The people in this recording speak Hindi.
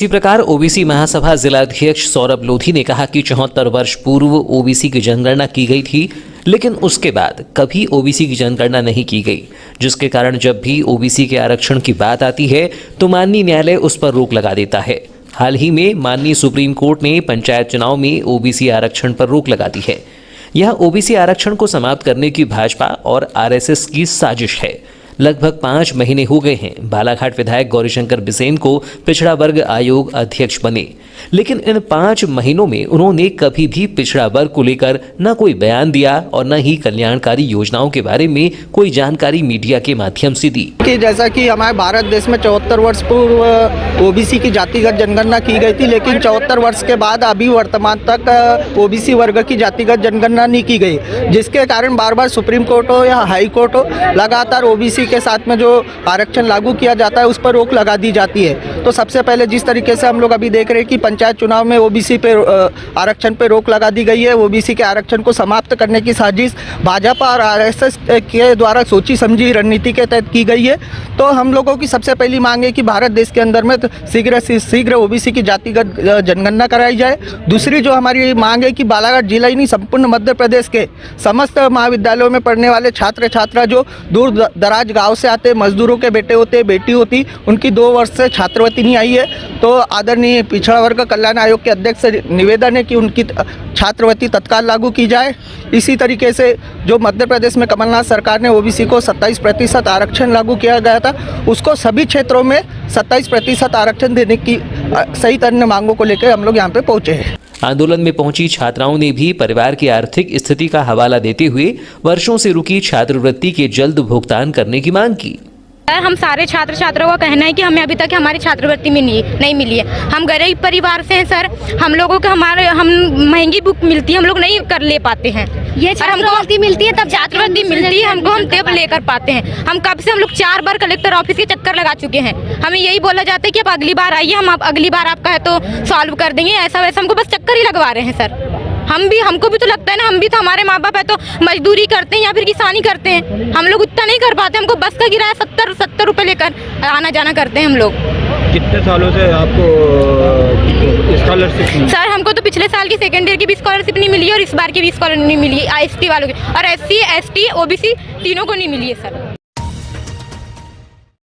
इसी प्रकार ओबीसी महासभा जिलाध्यक्ष सौरभ लोधी ने कहा कि 74 वर्ष पूर्व ओबीसी की जनगणना की गई थी, लेकिन उसके बाद कभी ओबीसी की जनगणना नहीं की गई, जिसके कारण जब भी ओबीसी के आरक्षण की बात आती है तो माननीय न्यायालय उस पर रोक लगा देता है। हाल ही में माननीय सुप्रीम कोर्ट ने पंचायत चुनाव में ओबीसी आरक्षण पर रोक लगा दी है। यह ओबीसी आरक्षण को समाप्त करने की भाजपा और आरएसएस की साजिश है। लगभग 5 महीने हो गए हैं बालाघाट विधायक गौरीशंकर बिसेन को पिछड़ा वर्ग आयोग अध्यक्ष बने, लेकिन इन 5 महीनों में उन्होंने कभी भी पिछड़ा वर्ग को लेकर न कोई बयान दिया और न ही कल्याणकारी योजनाओं के बारे में कोई जानकारी मीडिया के माध्यम से दी। कि जैसा कि हमारे भारत देश में 74 वर्ष पूर्व ओबीसी की जातिगत जनगणना की गई थी, लेकिन 74 वर्ष के बाद अभी वर्तमान तक ओबीसी वर्ग की जातिगत जनगणना नहीं की गई, जिसके कारण बार बार सुप्रीम कोर्ट हो या हाई कोर्ट हो लगातार ओबीसी के साथ में जो आरक्षण लागू किया जाता है उस पर रोक लगा दी जाती है। तो सबसे पहले जिस तरीके से हम लोग अभी देख रहे हैं कि पंचायत चुनाव में ओबीसी पे आरक्षण पे रोक लगा दी गई है, ओबीसी के आरक्षण को समाप्त करने की साजिश भाजपा और आरएसएस के द्वारा सोची समझी रणनीति के तहत की गई है। तो हम लोगों की सबसे पहली मांग है कि भारत देश के अंदर में शीघ्र से शीघ्र ओबीसी की जातिगत जनगणना कराई जाए। दूसरी जो हमारी मांग है कि बालाघाट जिला ही नहीं संपूर्ण मध्य प्रदेश के समस्त महाविद्यालयों में पढ़ने वाले छात्र छात्रा जो दूर दराज गाँव से आते, मजदूरों के बेटे होते, बेटी होती, उनकी 2 वर्ष से छात्रवृत्ति नहीं आई है। तो आदरणीय पिछड़ा वर्ग कल्याण आयोग के अध्यक्ष से निवेदन है कि उनकी छात्रवृत्ति तत्काल लागू की जाए। इसी तरीके से जो मध्य प्रदेश में कमलनाथ सरकार ने ओबीसी को 27% आरक्षण लागू किया गया था, उसको सभी क्षेत्रों में 27% आरक्षण देने की सहित अन्य मांगों को लेकर हम लोग यहाँ पे पहुँचे हैं। आंदोलन में पहुंची छात्राओं ने भी परिवार की आर्थिक स्थिति का हवाला देते हुए वर्षों से रुकी छात्रवृत्ति के जल्द भुगतान करने की मांग की। हम सारे छात्र छात्राओं का कहना है कि हमें अभी तक हमारी छात्रवृत्ति नहीं मिली है। हम गरीब परिवार से हैं सर, हम लोगों को हम महंगी बुक मिलती है, हम लोग नहीं कर ले पाते हैं। ये छात्रवृत्ति मिलती है तब छात्रवृत्ति मिलती है हमको, हम तब लेकर पाते हैं। हम कब से हम लोग 4 बार कलेक्टर ऑफिस के चक्कर लगा चुके हैं। हमें यही बोला जाता है कि अब अगली बार आइए, हम अगली बार आपका है तो सॉल्व कर देंगे, ऐसा वैसा हमको बस चक्कर ही लगवा रहे हैं सर। हमको भी तो लगता है ना, हम भी तो हमारे माँ बाप है तो मजदूरी करते हैं या फिर किसानी करते हैं, हम लोग उतना नहीं कर पाते। हमको बस का किराया 70 रुपये लेकर आना जाना करते हैं हम लोग। कितने सालों से आपको स्कॉलरशिप? सर हमको तो पिछले साल की सेकेंड ईयर की भी स्कॉलरशिप नहीं मिली और इस बार की भी स्कॉलरशिप नहीं मिली, ST वालों की, और SC ST OBC तीनों को नहीं मिली है सर।